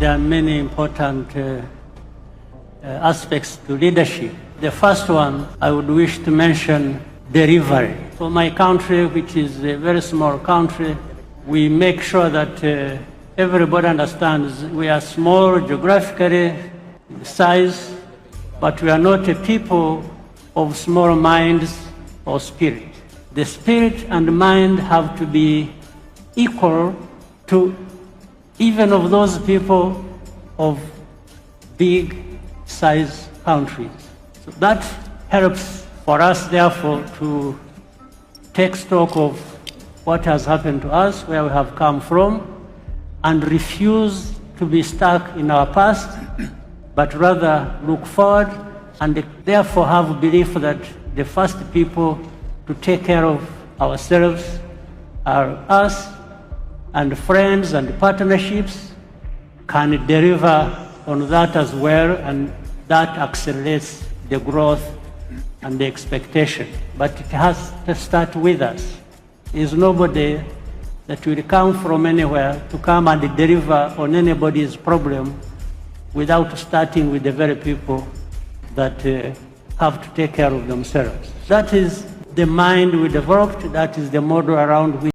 there are many important aspects to leadership. The first one, I would wish to mention delivery. For my country, which is a very small country, we make sure that everybody understands we are small geographically, size, but we are not a people of small minds or spirit. The spirit and mind have to be equal to even of those people of big size countries. So that helps for us, therefore, to take stock of what has happened to us, where we have come from, and refuse to be stuck in our past, but rather look forward and therefore have belief that the first people to take care of ourselves are us, and friends and partnerships can deliver on that as well, and that accelerates the growth and the expectation. But it has to start with us. There is nobody that will come from anywhere to come and deliver on anybody's problem without starting with the very people that have to take care of themselves. That is the mind we developed, that is the model around which